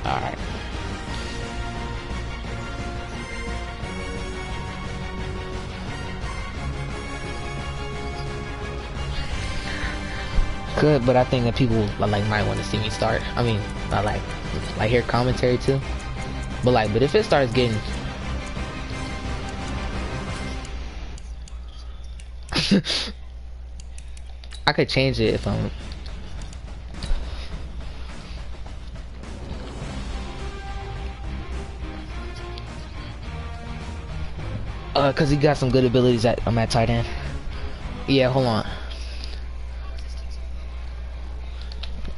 Alright. Good, but I think that people like might want to see me start. I mean, I like hear commentary too. But if it starts getting I could change it if I'm cause he got some good abilities at tight end. Yeah, hold on.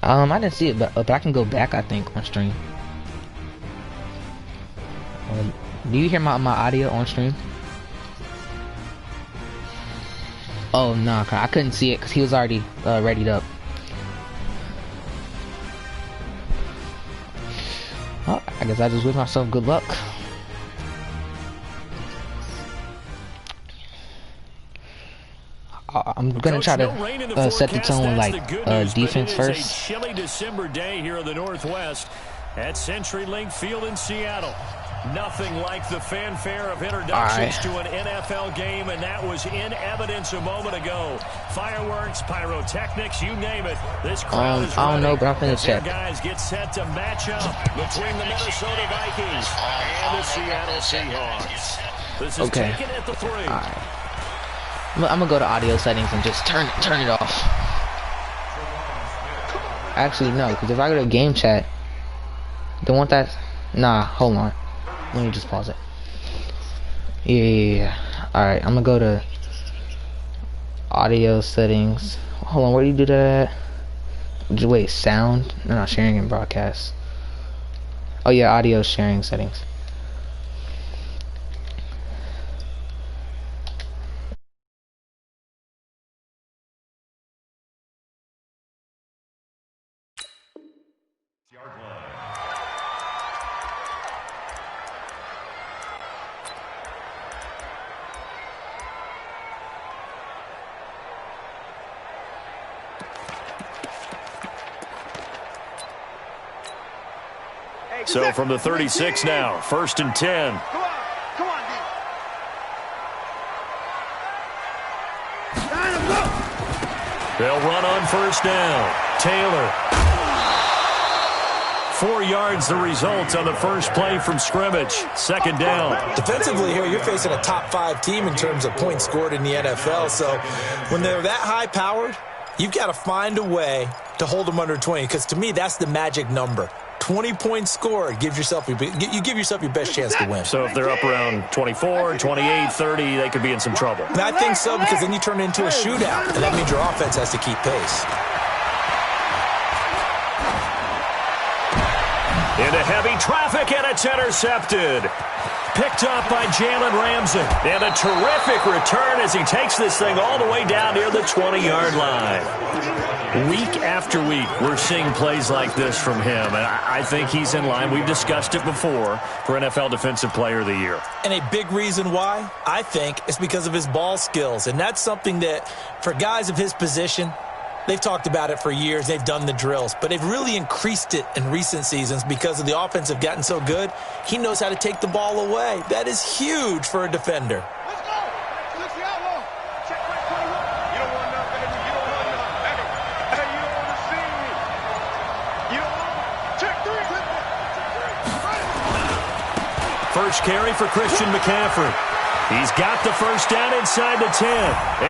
I didn't see it, but I can go back, I think, on stream. Do you hear my audio on stream? Oh, no, I couldn't see it because he was already readied up. Oh, I guess I just wish myself good luck. I'm gonna try to set the tone with like defense first. It's a chilly December day here in the Northwest at CenturyLink Field in Seattle. Nothing like the fanfare of introductions to an NFL game, and that was in evidence a moment ago. Fireworks, pyrotechnics, you name it. This crowd is I don't know, but I'm finna check. Guys get set to match up between the Minnesota Vikings and the Seattle Seahawks. This is taken at the 3. I'm gonna go to audio settings and just turn it off. Actually, no, because if I go to game chat, don't want that. Nah, hold on. Let me just pause it. Yeah. Alright, I'm gonna go to audio settings. Hold on, where do you do that at? Wait, sound? No, sharing and broadcast. Oh yeah, audio sharing settings. So from the 36 now, 1st and 10. Come on, D. They'll run on 1st down. Taylor. 4 yards the result on the first play from scrimmage. 2nd down. Defensively here, you're facing a top 5 team in terms of points scored in the NFL. So when they're that high powered, you've got to find a way to hold them under 20. Because to me, that's the magic number. 20 points scored, you give yourself your best chance to win. So if they're up around 24, 28, 30, they could be in some trouble. And I think so, because then you turn it into a shootout, and that means your offense has to keep pace. Into heavy traffic, and it's intercepted. Picked up by Jalen Ramsey. And a terrific return as he takes this thing all the way down near the 20-yard line. Week after week, we're seeing plays like this from him, and I think he's in line. We've discussed it before for NFL Defensive Player of the Year. And a big reason why, I think, is because of his ball skills. And that's something that, for guys of his position, they've talked about it for years. They've done the drills. But they've really increased it in recent seasons because of the offense have gotten so good. He knows how to take the ball away. That is huge for a defender. Let's go. Let's the outlaw. Check right 21. You don't want nothing. You don't want nothing. Hey, you don't want to see me. You don't want check 3. First carry for Christian McCaffrey. He's got the first down inside the 10.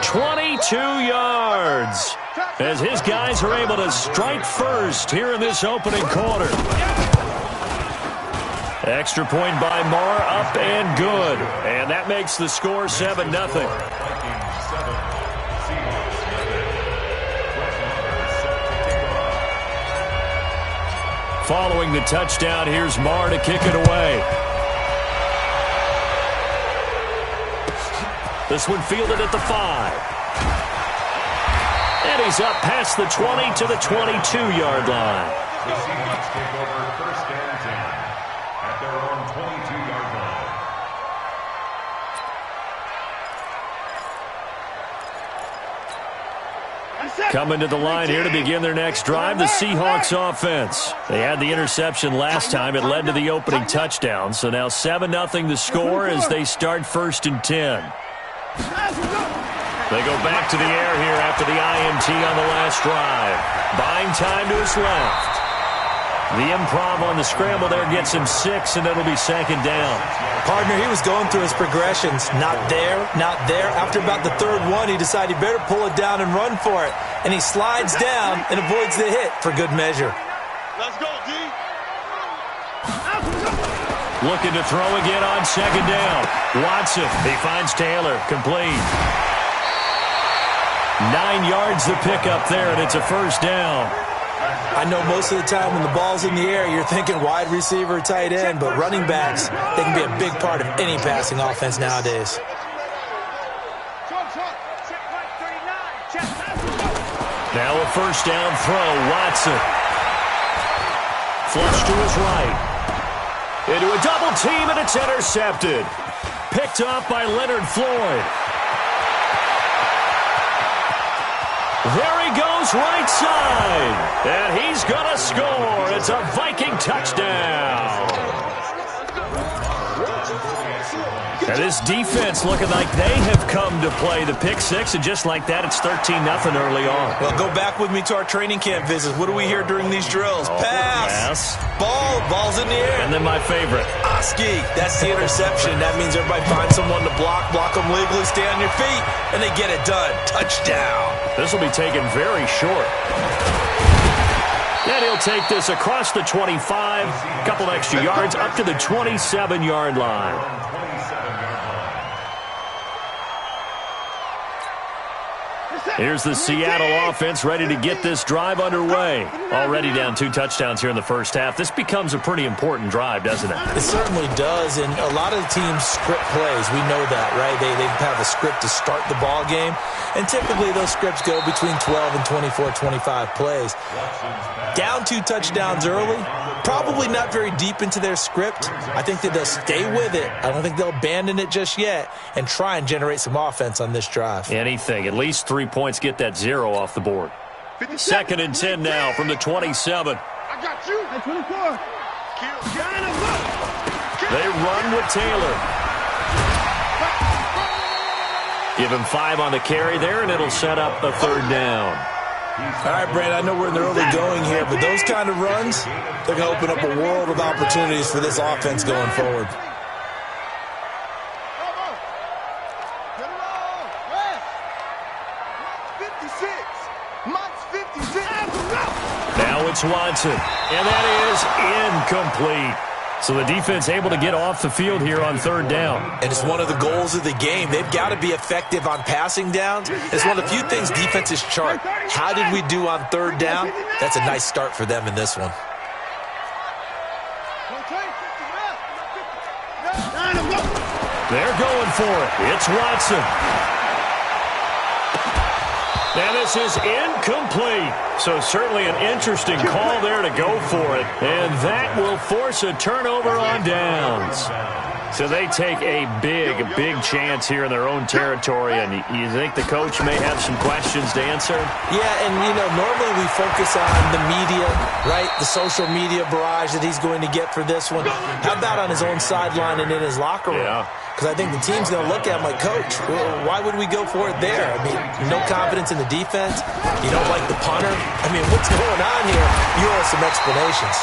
22 yards as his guys are able to strike first here in this opening quarter. Extra point by Marr, up and good. And that makes the score 7-0. Following the touchdown, here's Marr to kick it away. This one fielded at the 5. And he's up past the 20 to the 22-yard line. The Seahawks take over 1st and 10 at their own 22-yard line. Coming to the line here to begin their next drive, the Seahawks offense. They had the interception last time. It led to the opening touchdown. So now 7-0 the score as they start 1st and 10. They go back to the air here after the INT on the last drive. Buying time to his left. The improv on the scramble there gets him 6, and it'll be 2nd down. Partner, he was going through his progressions. Not there, not there. After about the 3rd one, he decided he better pull it down and run for it. And he slides down and avoids the hit for good measure. Let's go, D. Looking to throw again on 2nd down. Watson, he finds Taylor, complete. 9 yards the pickup there, and it's a 1st down. I know most of the time when the ball's in the air, you're thinking wide receiver, tight end, but running backs, they can be a big part of any passing offense nowadays. Now a 1st down throw, Watson. Flush to his right. Into a double team, and it's intercepted. Picked off by Leonard Floyd. There he goes, right side. And he's going to score. It's a Viking touchdown. And this defense looking like they have come to play the pick 6, and just like that, it's 13-0 early on. Well, go back with me to our training camp visits. What do we hear during these drills? Pass. Ball's in the air. And then my favorite. Oski, that's the interception. That means everybody finds someone to block them legally, stay on your feet, and they get it done. Touchdown. This will be taken very short. And he'll take this across the 25, a couple extra yards, up to the 27-yard line. Here's the Seattle offense ready to get this drive underway. Already down 2 touchdowns here in the first half. This becomes a pretty important drive, doesn't it? It certainly does, and a lot of the teams script plays. We know that, right? They have a script to start the ball game, and typically those scripts go between 12 and 24, 25 plays. Down 2 touchdowns early, probably not very deep into their script. I think that they'll stay with it. I don't think they'll abandon it just yet and try and generate some offense on this drive. Anything. At least 3 points, get that 0 off the board. 2nd and 10 now from the 27. I got you. At 24. They run with Taylor. Give him 5 on the carry there, and it'll set up a 3rd down. All right, Brandon, I know we're in the early going here, but those kind of runs, they're going to open up a world of opportunities for this offense going forward. Now it's Watson, and that is incomplete. So the defense able to get off the field here on 3rd down. And it's one of the goals of the game. They've got to be effective on passing downs. It's one of the few things defenses chart. How did we do on 3rd down? That's a nice start for them in this one. They're going for it. It's Watson. And this is incomplete. So certainly an interesting call there to go for it. And that will force a turnover on downs. So they take a big chance here in their own territory. And you think the coach may have some questions to answer? Yeah, and, normally we focus on the media, right? The social media barrage that he's going to get for this one. How about on his own sideline and in his locker room? Yeah. Because I think the team's going to look at him like, Coach, why would we go for it there? I mean, no confidence in the defense. You don't like the punter. I mean, what's going on here? You owe some explanations.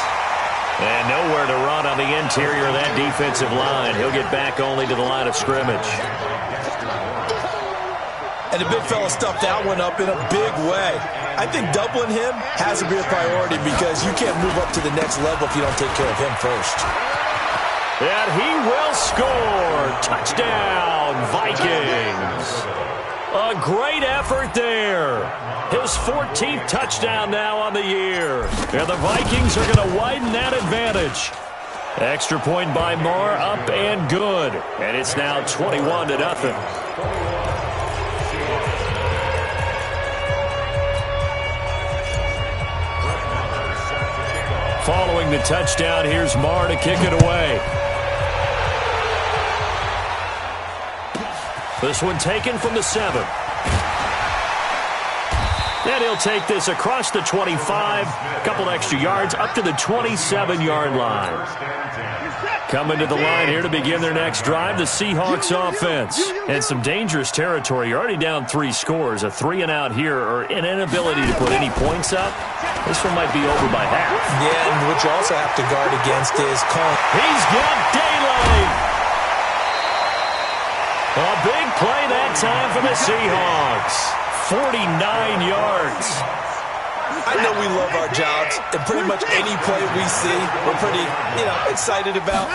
And nowhere to run on the interior of that defensive line. He'll get back only to the line of scrimmage. And the big fella stuffed that one up in a big way. I think doubling him has to be a priority because you can't move up to the next level if you don't take care of him first. And he will score. Touchdown, Vikings. A great effort there. His 14th touchdown now on the year. And the Vikings are going to widen that advantage. Extra point by Moore, up and good. And it's now 21-0. Following the touchdown, here's Moore to kick it away. This one taken from the 7. And he'll take this across the 25, a couple extra yards, up to the 27-yard line. Coming to the line here to begin their next drive, the Seahawks offense. And some dangerous territory. You're already down 3 scores. A 3-and-out here, or an inability to put any points up. This one might be over by half. Yeah, and what you also have to guard against is calling. He's got daylight. A big play that time for the Seahawks. 49 yards. I know we love our jobs, and pretty much any play we see, we're pretty, excited about.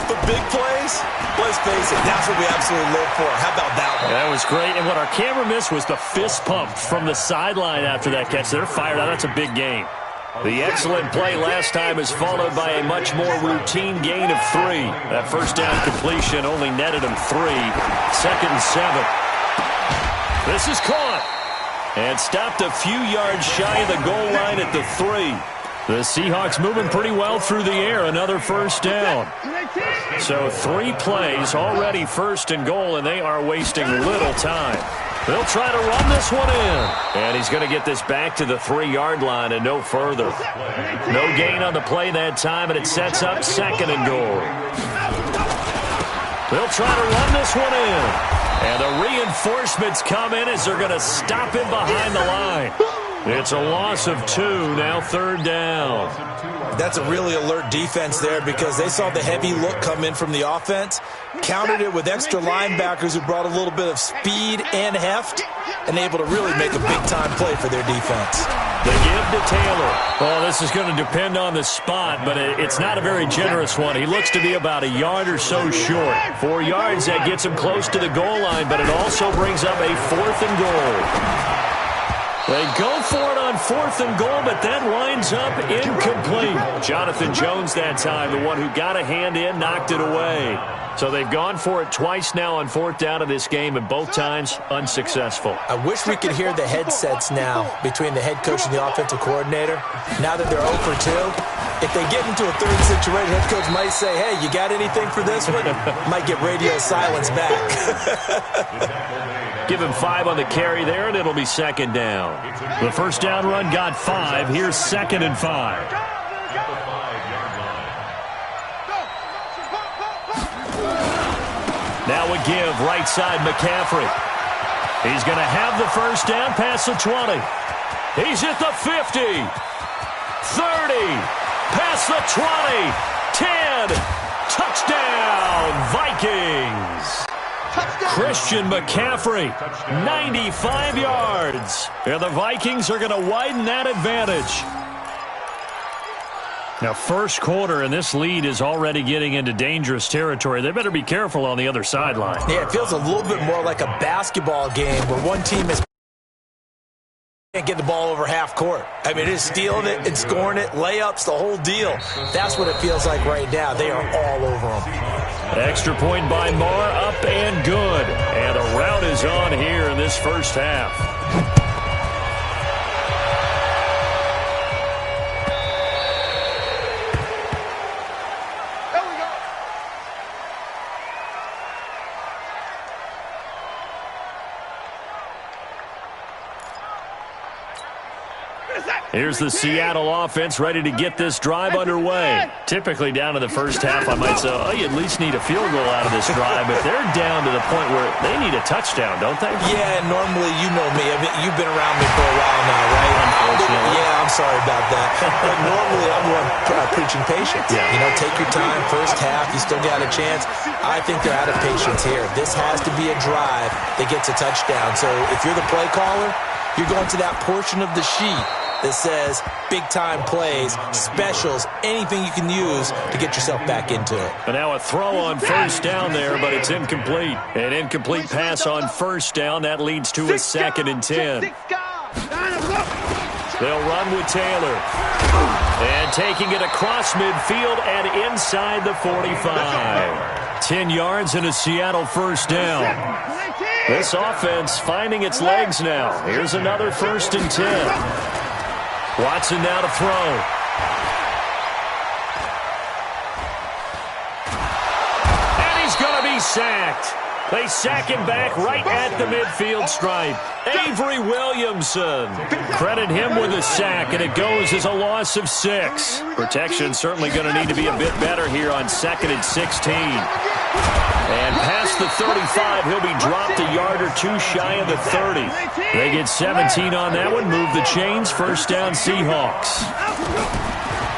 But big plays, let's face it, that's what we absolutely live for. How about that one? That was great. And what our camera missed was the fist pump from the sideline after that catch. They're fired out. That's a big game. The excellent play last time is followed by a much more routine gain of 3. That first down completion only netted him 3. 2nd and 7. This is caught. And stopped a few yards shy of the goal line at the 3. The Seahawks moving pretty well through the air. Another first down. So 3 plays, already 1st and goal, and they are wasting little time. They'll try to run this one in. And he's going to get this back to the 3-yard line and no further. No gain on the play that time, and it sets up 2nd and goal. They'll try to run this one in. And the reinforcements come in as they're going to stop him behind the line. It's a loss of 2, now 3rd down. That's a really alert defense there because they saw the heavy look come in from the offense, countered it with extra linebackers who brought a little bit of speed and heft, and able to really make a big-time play for their defense. They give to Taylor. Well, this is going to depend on the spot, but it's not a very generous one. He looks to be about a yard or so short. 4 yards, that gets him close to the goal line, but it also brings up a 4th and goal. They go for it on 4th and goal, but that winds up incomplete. Jonathan Jones that time, the one who got a hand in, knocked it away. So they've gone for it twice now on 4th down of this game, and both times unsuccessful. I wish we could hear the headsets now between the head coach and the offensive coordinator. Now that they're 0 for 2, if they get into a 3rd situation, head coach might say, hey, you got anything for this one? Might get radio silence back. Give him 5 on the carry there, and it'll be 2nd down. The first down run got 5. Here's 2nd and 5. Now a give, right side McCaffrey. He's going to have the first down past the 20. He's at the 50. 30. Past the 20. 10. Touchdown, Vikings. Christian McCaffrey, 95 yards. And the Vikings are going to widen that advantage. Now, first quarter, and this lead is already getting into dangerous territory. They better be careful on the other sideline. Yeah, it feels a little bit more like a basketball game where one team is can't get the ball over half court. I mean, it is stealing it and scoring it, layups, the whole deal. That's what it feels like right now. They are all over them. Extra point by Marr, up and good. And a rout is on here in this first half. Here's the Seattle offense ready to get this drive underway. Typically down to the first half, I might say, oh, you at least need a field goal out of this drive, but they're down to the point where they need a touchdown, don't they? Yeah, normally, you know me. I mean, you've been around me for a while now, right? Unfortunately. Yeah, I'm sorry about that. But normally, I'm the one preaching patience. Yeah. You know, take your time. First half, you still got a chance. I think they're out of patience here. This has to be a drive that gets a touchdown. So if you're the play caller, you're going to that portion of the sheet that says big-time plays, specials, anything you can use to get yourself back into it. And now a throw on first down there, but it's incomplete. An incomplete pass on first down. That leads to a 2nd and 10. They'll run with Taylor. And taking it across midfield and inside the 45. 10 yards and a Seattle first down. This offense finding its legs now. Here's another 1st and 10. Watson now to throw. And he's going to be sacked. They sack him back right at the midfield stripe. Avery Williamson. Credit him with a sack, and it goes as a loss of 6. Protection certainly going to need to be a bit better here on 2nd and 16. And past the 35, he'll be dropped a yard or two shy of the 30. They get 17 on that one, move the chains, first down Seahawks.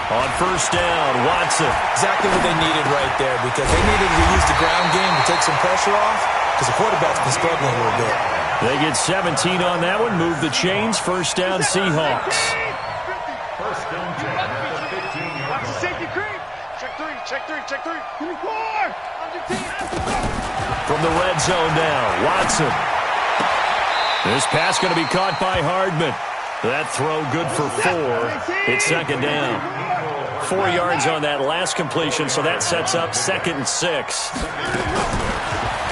On first down, Watson. Exactly what they needed right there, because they needed to use the ground game to take some pressure off, because the quarterback's been struggling a little bit. They get 17 on that one, move the chains, first down Seahawks. First down, 10 at the 15-yard line. Safety creep. Check three. Give me 4. From the red zone now, Watson. This pass going to be caught by Hardman. That throw good for 4. It's second down. 4 yards on that last completion, so that sets up 2nd and 6.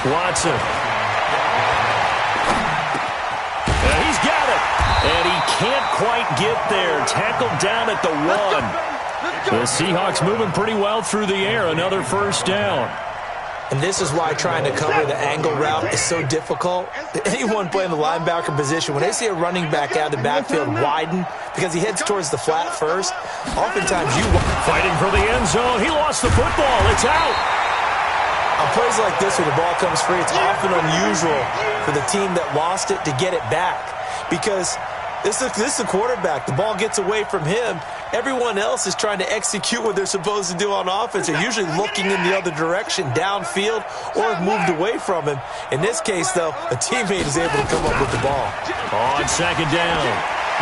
Watson. He's got it. And he can't quite get there. Tackled down at the 1. The Seahawks moving pretty well through the air. Another first down. And this is why trying to cover the angle route is so difficult. Anyone playing the linebacker position, when they see a running back out of the backfield widen because he heads towards the flat first, oftentimes you... Fighting for the end zone. He lost the football. It's out. On plays like this where the ball comes free, it's often unusual for the team that lost it to get it back, because this is the quarterback. The ball gets away from him. Everyone else is trying to execute what they're supposed to do on offense. They're usually looking in the other direction, downfield, or have moved away from him. In this case, though, a teammate is able to come up with the ball. On second down,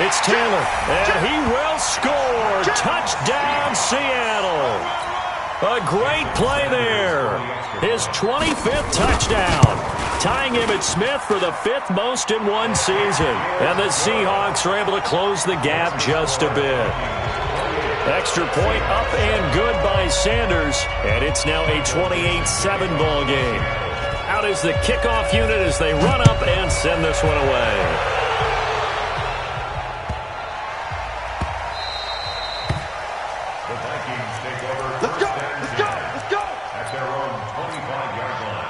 it's Taylor, and he will score. Touchdown, Seattle. A great play there. His 25th touchdown, tying him at Smith for the 5th most in one season. And the Seahawks are able to close the gap just a bit. Extra point up and good by Sanders, and it's now a 28-7 ball game. Out is the kickoff unit as they run up and send this one away. The Vikings take over. Let's go. At their own 25-yard line.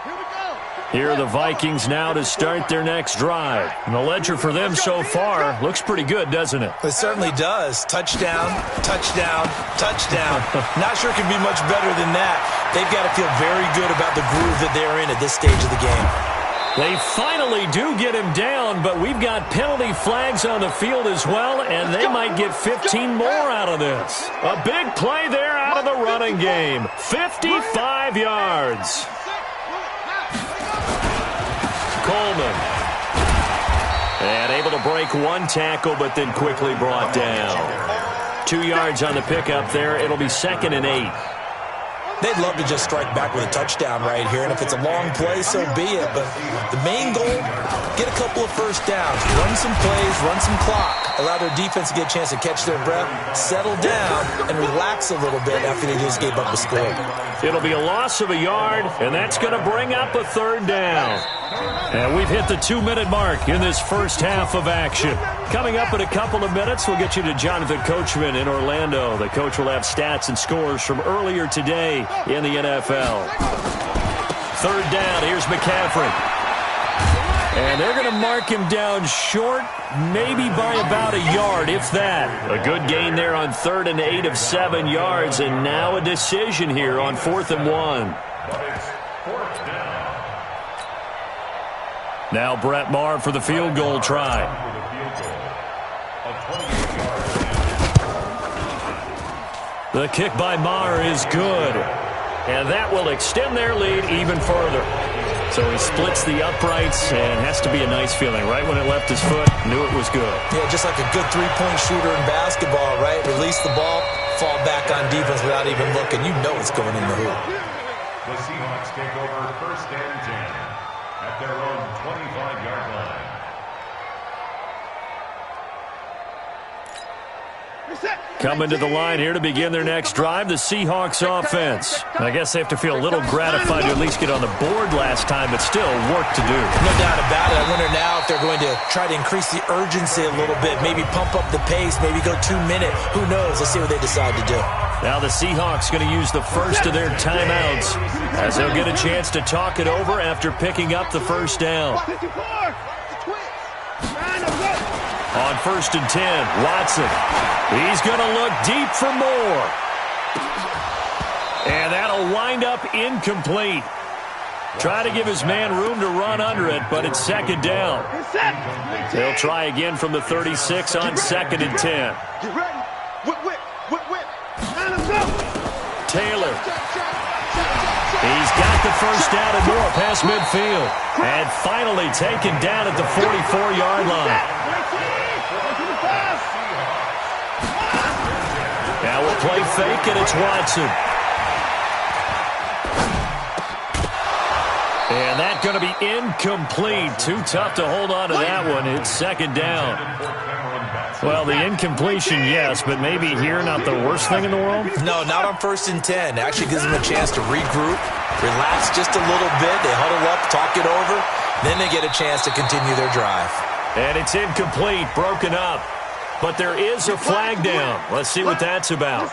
Here we go. Here are the Vikings now to start their next drive. And the ledger for them so far looks pretty good, doesn't it? It certainly does. Touchdown, touchdown, touchdown. Not sure it can be much better than that. They've got to feel very good about the groove that they're in at this stage of the game. They finally do get him down, but we've got penalty flags on the field as well, and they might get 15 more out of this. A big play there out of the running game. 55 yards. Coleman. And able to break one tackle, but then quickly brought down. 2 yards on the pickup there. It'll be 2nd and 8. They'd love to just strike back with a touchdown right here, and if it's a long play, so be it. But the main goal, get a couple of first downs, run some plays, run some clock, allow their defense to get a chance to catch their breath, settle down, and relax a little bit after they just gave up the score. It'll be a loss of a yard, and that's going to bring up a 3rd down. And we've hit the 2-minute mark in this first half of action. Coming up in a couple of minutes, we'll get you to Jonathan Coachman in Orlando. The coach will have stats and scores from earlier today in the NFL. 3rd down, here's McCaffrey. And they're going to mark him down short, maybe by about a yard, if that. A good gain there on 3rd and 8 of 7 yards, and now a decision here on 4th and 1. But it's 4th down. Now Brett Maher for the field goal try. For the field goal. A 28-yard The kick by Maher is good. And that will extend their lead even further. So he splits the uprights, and has to be a nice feeling. Right when it left his foot, knew it was good. Yeah, just like a good three-point shooter in basketball, right? Release the ball, fall back on defense without even looking. You know it's going in the hoop. The Seahawks take over 1st and 10 at their own 25-yard line. Coming to the line here to begin their next drive, the Seahawks offense. I guess they have to feel a little gratified to at least get on the board last time, but still work to do. No doubt about it. I wonder now if they're going to try to increase the urgency a little bit, maybe pump up the pace, maybe go 2 minute. Who knows? Let's see what they decide to do. Now the Seahawks going to use the first of their timeouts as they'll get a chance to talk it over after picking up the first down. On 1st and 10, Watson. He's going to look deep for more. And that'll wind up incomplete. Try to give his man room to run under it, but it's 2nd down. They'll try again from the 36 on 2nd and 10. Taylor. He's got the first down and more past midfield. And finally taken down at the 44-yard line. Now we'll play fake, and it's Watson. And that's going to be incomplete. Too tough to hold on to that one. It's 2nd down. Well, the incompletion, yes, but maybe here not the worst thing in the world? No, not on 1st and 10. It actually gives them a chance to regroup, relax just a little bit. They huddle up, talk it over. Then they get a chance to continue their drive. And it's incomplete, broken up. But there is a flag down. Let's see what that's about.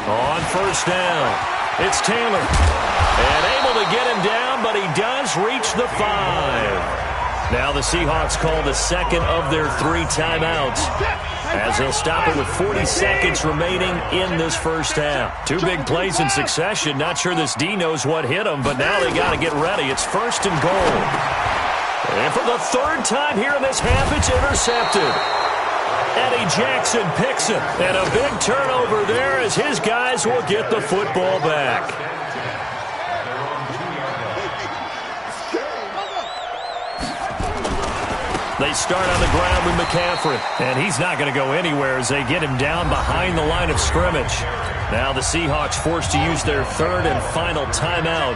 On 1st down, it's Taylor. And able to get him down, but he does reach the 5. Now the Seahawks call the 2nd of their 3 timeouts as they'll stop it with 40 seconds remaining in this first half. 2 big plays in succession. Not sure this D knows what hit them, but now they got to get ready. It's 1st and goal. And for the 3rd time here in this half, it's intercepted. Eddie Jackson picks it, and a big turnover there as his guys will get the football back. They start on the ground with McCaffrey, and he's not going to go anywhere as they get him down behind the line of scrimmage. Now the Seahawks forced to use their 3rd and final timeout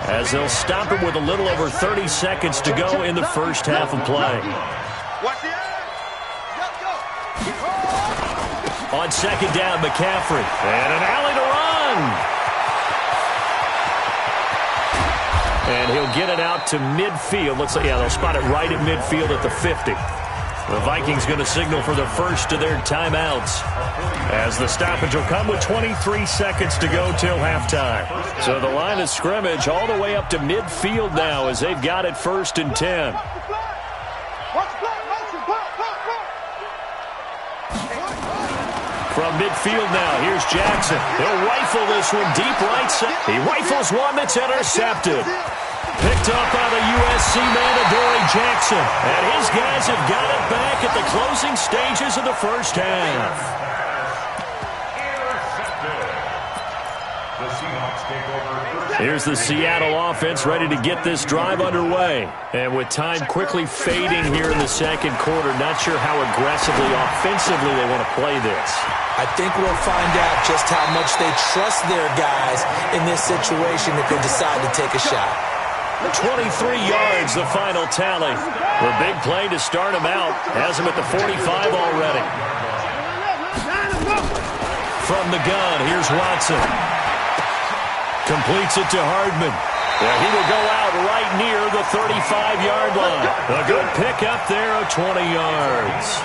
as they'll stop it with a little over 30 seconds to go in the first half of play. On 2nd down, McCaffrey. And an alley to run. And he'll get it out to midfield. Looks like, yeah, they'll spot it right at midfield at the 50. The Vikings going to signal for the first of their timeouts as the stoppage will come with 23 seconds to go till halftime. So the line of scrimmage all the way up to midfield now as they've got it 1st and 10. From midfield now, here's Jackson. He'll rifle this one deep right side. He rifles one that's intercepted. Picked up by the USC man, Adoree Jackson. And his guys have got it back at the closing stages of the first half. The Seahawks take over. Here's the Seattle offense ready to get this drive underway. And with time quickly fading here in the 2nd quarter, not sure how aggressively, offensively they want to play this. I think we'll find out just how much they trust their guys in this situation if they decide to take a shot. 23 yards, the final tally. The big play to start him out. Has him at the 45 already. From the gun, here's Watson. Completes it to Hardman. Yeah, he will go out right near the 35-yard line. A good pick up there of 20 yards.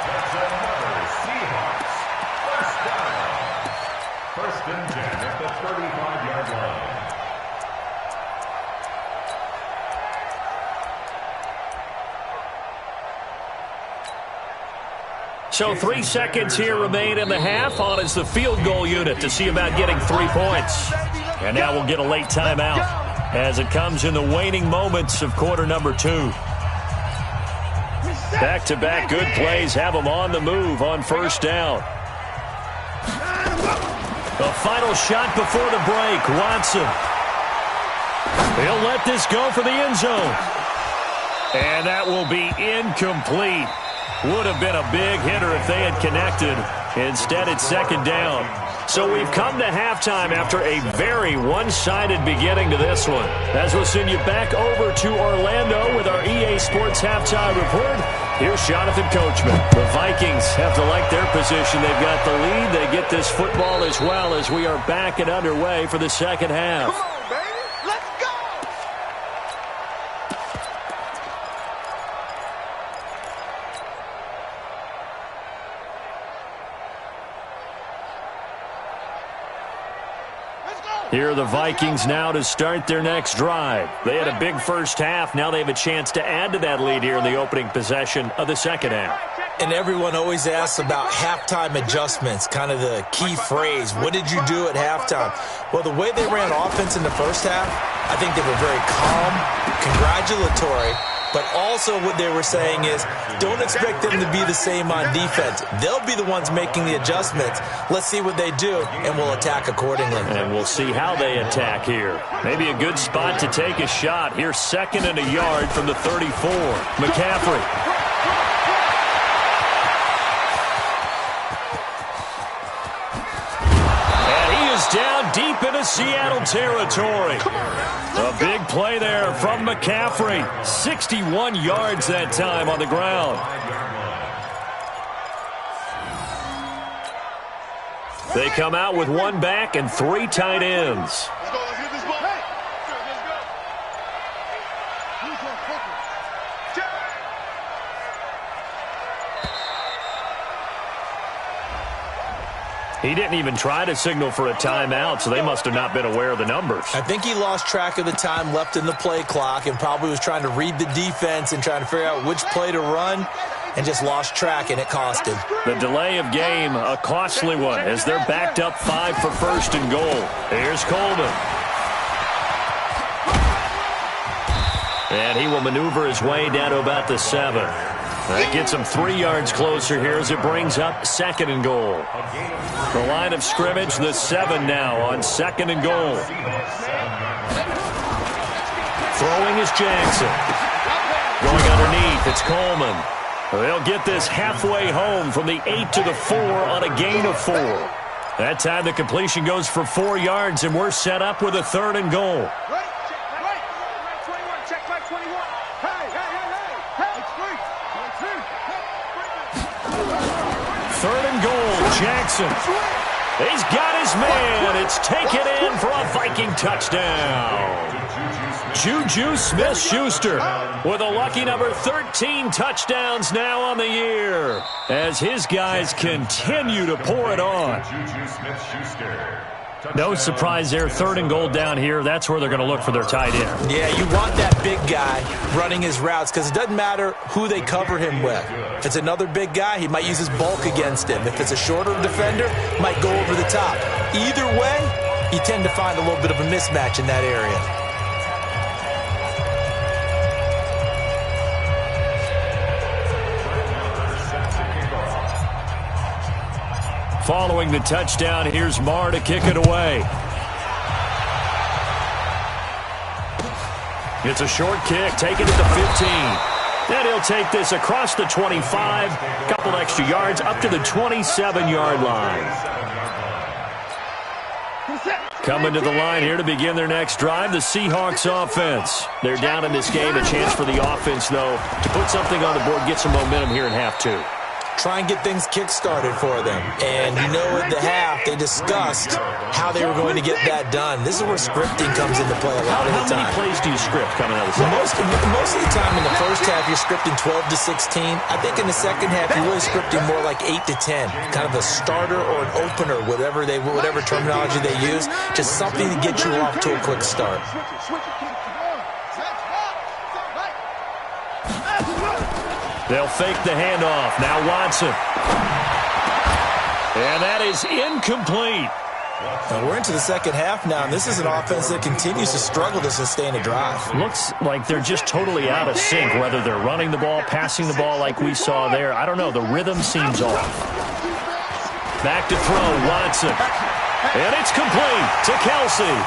That's another Seahawks first down. 1st and 10 at the 35-yard line. So 3 seconds here remain in the half. On is the field goal unit to see about getting 3 points. And now we'll get a late timeout as it comes in the waning moments of quarter number 2. Back-to-back good plays have them on the move on 1st down. The final shot before the break, Watson. He'll let this go for the end zone. And that will be incomplete. Would have been a big hitter if they had connected. Instead, it's 2nd down. So we've come to halftime after a very one-sided beginning to this one. As we'll send you back over to Orlando with our EA Sports Halftime Report. Here's Jonathan Coachman. The Vikings have to like their position. They've got the lead. They get this football as well as we are back and underway for the second half. Come on, baby. Let's go. Here are the Vikings now to start their next drive. They had a big first half. Now they have a chance to add to that lead here in the opening possession of the second half. And everyone always asks about halftime adjustments, kind of the key phrase. What did you do at halftime? Well, the way they ran offense in the first half, I think they were very calm, congratulatory, but also what they were saying is don't expect them to be the same on defense. They'll be the ones making the adjustments. Let's see what they do, and we'll attack accordingly. And we'll see how they attack here. Maybe a good spot to take a shot. Here's 2nd and a yard from the 34. McCaffrey. Down deep into Seattle territory. A big play there from McCaffrey. 61 yards that time on the ground. They come out with 1 back and 3 tight ends. Let's go. Let's get this ball. Hey. He didn't even try to signal for a timeout, so they must have not been aware of the numbers. I think he lost track of the time left in the play clock and probably was trying to read the defense and trying to figure out which play to run and just lost track, and it cost him. The delay of game, a costly one, as they're backed up 5 for 1st and goal. Here's Coleman. And he will maneuver his way down to about the 7. That gets him 3 yards closer here as it brings up 2nd and goal. The line of scrimmage, the 7 now on 2nd and goal. Throwing is Jackson. Going underneath, it's Coleman. They'll get this halfway home from the 8 to the 4 on a gain of 4. That time the completion goes for 4 yards, and we're set up with a 3rd and goal. Jackson. He's got his man. It's taken in for a Viking touchdown. Juju Smith-Schuster with a lucky number 13 touchdowns now on the year as his guys continue to pour it on. No surprise there, 3rd and goal down here. That's where they're going to look for their tight end. Yeah, you want that big guy running his routes because it doesn't matter who they cover him with. If it's another big guy, he might use his bulk against him. If it's a shorter defender, might go over the top. Either way, you tend to find a little bit of a mismatch in that area. Following the touchdown, here's Marr to kick it away. It's a short kick, taken at the 15. Then he'll take this across the 25, couple extra yards, up to the 27-yard line. Coming to the line here to begin their next drive, the Seahawks offense. They're down in this game. A chance for the offense, though, to put something on the board, get some momentum here in half 2. Try and get things kick-started for them. And you know at the half, they discussed how they were going to get that done. This is where scripting comes into play a lot of the time. How many plays do you script coming out of the second? Most of the time in the first half, you're scripting 12 to 16. I think in the second half, you're really scripting more like 8 to 10. Kind of a starter or an opener, whatever terminology they use. Just something to get you off to a quick start. They'll fake the handoff. Now Watson. And that is incomplete. Now we're into the second half now, and this is an offense that continues to struggle to sustain a drive. Looks like they're just totally out of sync, whether they're running the ball, passing the ball like we saw there. I don't know. The rhythm seems off. Back to throw, Watson. And it's complete to Kelsey.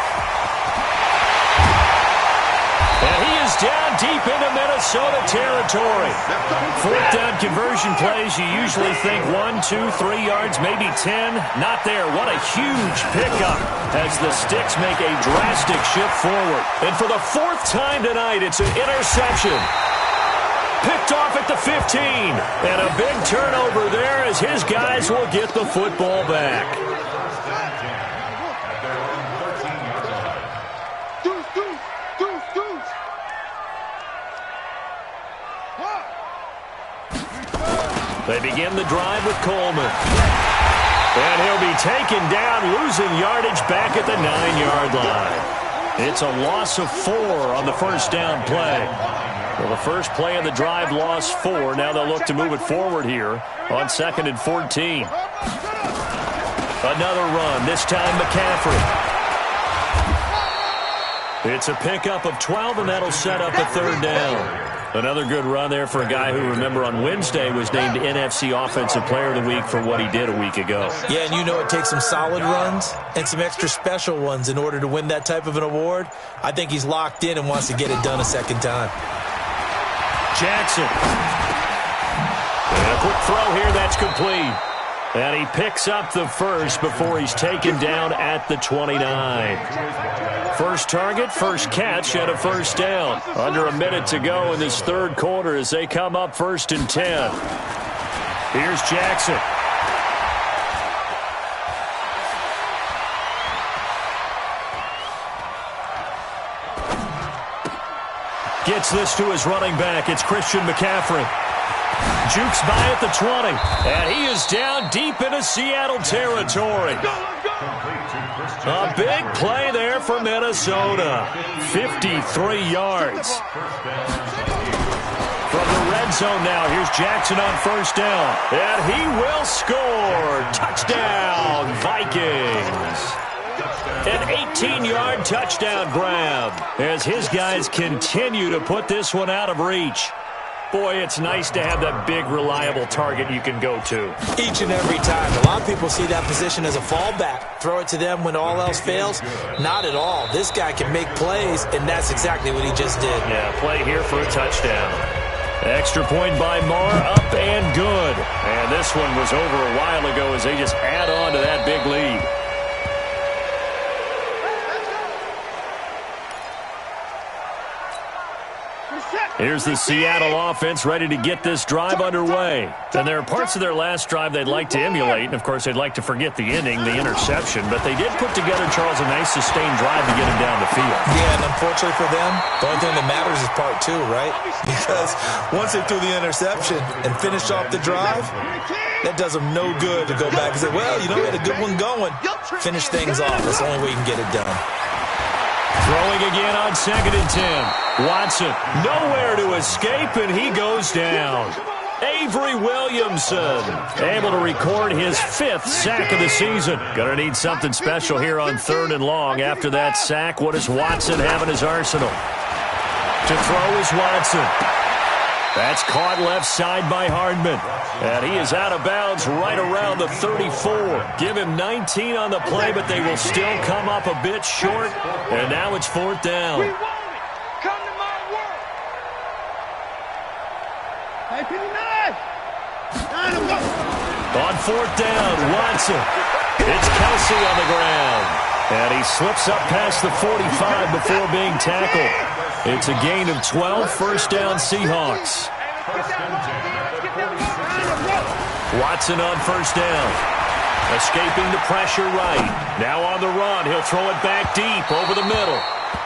And he is down deep into Minnesota territory. 4th down conversion plays, you usually think 1, 2, 3 yards, maybe 10. Not there. What a huge pickup as the Sticks make a drastic shift forward. And for the 4th time tonight, it's an interception. Picked off at the 15. And a big turnover there as his guys will get the football back. They begin the drive with Coleman. And he'll be taken down, losing yardage back at the 9-yard line. It's a loss of 4 on the first down play. Well, the first play of the drive lost 4. Now they'll look to move it forward here on 2nd and 14. Another run, this time McCaffrey. It's a pickup of 12, and that'll set up a 3rd down. Another good run there for a guy who, remember, on Wednesday was named NFC Offensive Player of the Week for what he did a week ago. Yeah, and you know it takes some solid runs and some extra special ones in order to win that type of an award. I think he's locked in and wants to get it done a second time. Jackson. And a quick throw here, that's complete. And he picks up the first before he's taken down at the 29. First target, first catch, and a first down. Under a minute to go in this 3rd quarter as they come up 1st and 10. Here's Jackson. Gets this to his running back. It's Christian McCaffrey. Jukes by at the 20. And he is down deep into Seattle territory. A big play there for Minnesota. 53 yards. From the red zone now, here's Jackson on first down. And he will score. Touchdown, Vikings. An 18-yard touchdown grab as his guys continue to put this one out of reach. Boy, it's nice to have that big, reliable target you can go to. Each and every time. A lot of people see that position as a fallback. Throw it to them when all else fails. Not at all. This guy can make plays, and that's exactly what he just did. Yeah, play here for a touchdown. Extra point by Marr, up and good. And this one was over a while ago as they just add on to that big lead. Here's the Seattle offense ready to get this drive underway. And there are parts of their last drive they'd like to emulate. And, of course, they'd like to forget the ending, the interception. But they did put together, Charles, a nice sustained drive to get him down the field. Yeah, and unfortunately for them, the only thing that matters is part 2, right? Because once they threw the interception and finished off the drive, that does them no good to go back and say, well, you know, we had a good one going. Finish things off. That's the only way you can get it done. Throwing again on 2nd and 10. Watson, nowhere to escape, and he goes down. Avery Williamson, able to record his 5th sack of the season. Gonna need something special here on 3rd and long. After that sack, what does Watson have in his arsenal? To throw is Watson. That's caught left side by Hardman. And he is out of bounds right around the 34. Give him 19 on the play, but they will still come up a bit short. And now it's 4th down. We want it. Come to my work. Hey, 59. On 4th down, Watson. It's Kelsey on the ground. And he slips up past the 45 before being tackled. It's a gain of 12, first down Seahawks. Watson on first down. Escaping the pressure right. Now on the run. He'll throw it back deep over the middle.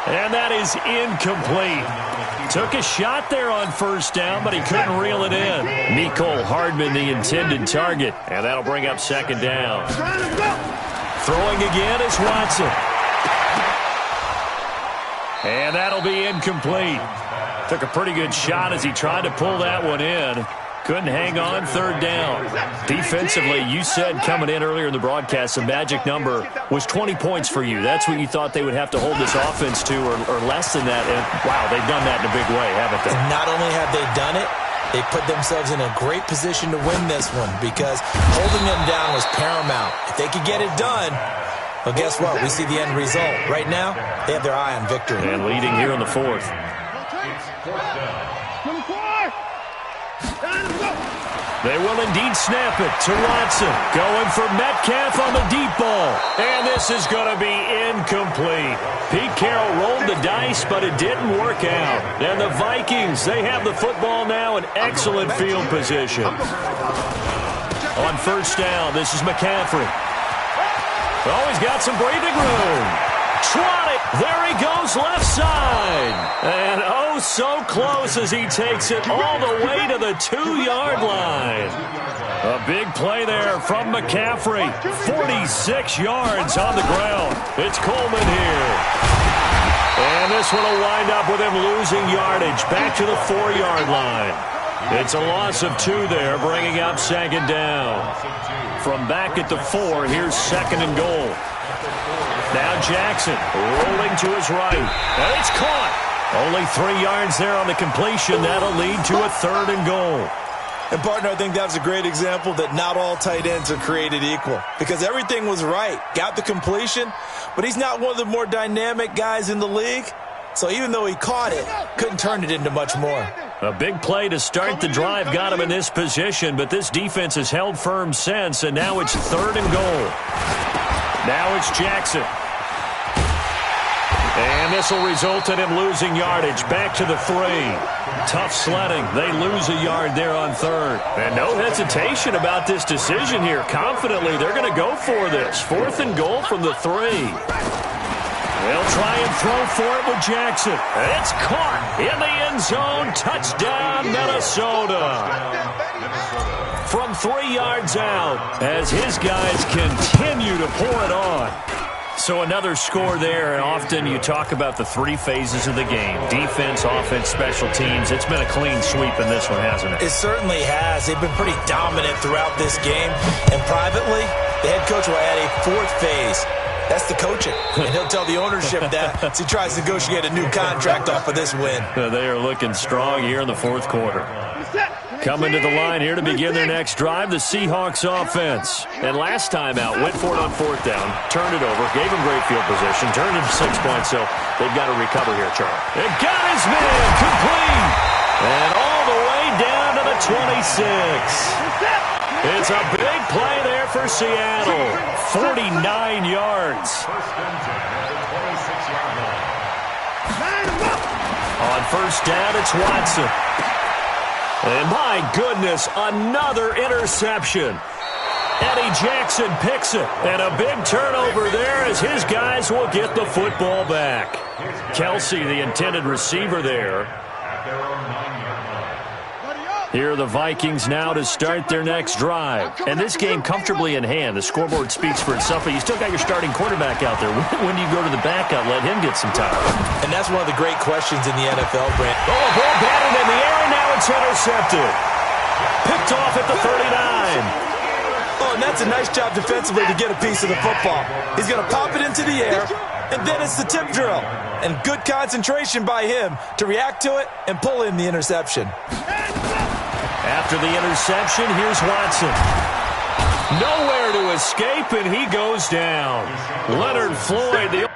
And that is incomplete. Took a shot there on first down, but he couldn't reel it in. Mecole Hardman, the intended target. And that'll bring up 2nd down. Throwing again is Watson. And that'll be incomplete. Took a pretty good shot as he tried to pull that one in. Couldn't hang on, 3rd down. Defensively, you said coming in earlier in the broadcast, the magic number was 20 points for you. That's what you thought they would have to hold this offense to, or less than that. And, wow, they've done that in a big way, haven't they? And not only have they done it, they put themselves in a great position to win this one because holding them down was paramount. If they could get it done, well, guess what? We see the end result. Right now, they have their eye on victory. And leading here in the 4th. They will indeed snap it to Watson. Going for Metcalf on the deep ball. And this is going to be incomplete. Pete Carroll rolled the dice, but it didn't work out. And the Vikings, they have the football now in excellent field position. On first down, this is McCaffrey. Oh, he's got some breathing room. Trotting. There he goes, left side. And oh, so close as he takes it all the way to the 2-yard line. A big play there from McCaffrey. 46 yards on the ground. It's Coleman here. And this one will wind up with him losing yardage back to the 4-yard line. It's a loss of 2 there, bringing up second down. From back at the 4, here's second and goal. Now Jackson rolling to his right. And it's caught. Only 3 yards there on the completion. That'll lead to a third and goal. And, partner, I think that was a great example that not all tight ends are created equal. Because everything was right. Got the completion, but he's not one of the more dynamic guys in the league. So even though he caught it, couldn't turn it into much more. A big play to start the drive got him in this position, but this defense has held firm since, and now it's third and goal. Now it's Jackson. And this will result in him losing yardage back to the 3. Tough sledding. They lose a yard there on third. And no hesitation about this decision here. Confidently, they're going to go for this. Fourth and goal from the 3. They'll try and throw for it with Jackson. It's caught in the end zone. Touchdown, Minnesota. From 3 yards out as his guys continue to pour it on. So another score there, and often you talk about the 3 phases of the game. Defense, offense, special teams. It's been a clean sweep in this one, hasn't it? It certainly has. They've been pretty dominant throughout this game. And privately, the head coach will add a 4th phase. That's the coaching. And he'll tell the ownership that as he tries to negotiate a new contract off of this win. They are looking strong here in the 4th quarter. Coming to the line here to begin their next drive, the Seahawks offense. And last time out, went for it on 4th down, turned it over, gave him great field position, turned it to 6 points, so they've got to recover here, Charlie. It got his man complete. And all the way down to the 26. It's a big play there for Seattle. 49 yards. On first down, it's Watson. And my goodness, another interception. Eddie Jackson picks it. And a big turnover there as his guys will get the football back. Kelsey, the intended receiver there. Here are the Vikings now to start their next drive. And this game comfortably in hand. The scoreboard speaks for itself, but you still got your starting quarterback out there. When do you go to the backup, let him get some time? And that's one of the great questions in the NFL, Brent. Oh, a ball batted in the air, and now it's intercepted. Picked off at the 39. Oh, and that's a nice job defensively to get a piece of the football. He's going to pop it into the air, and then it's the tip drill. And good concentration by him to react to it and pull in the interception. After the interception, here's Watson. Nowhere to escape, and he goes down. Leonard Floyd, the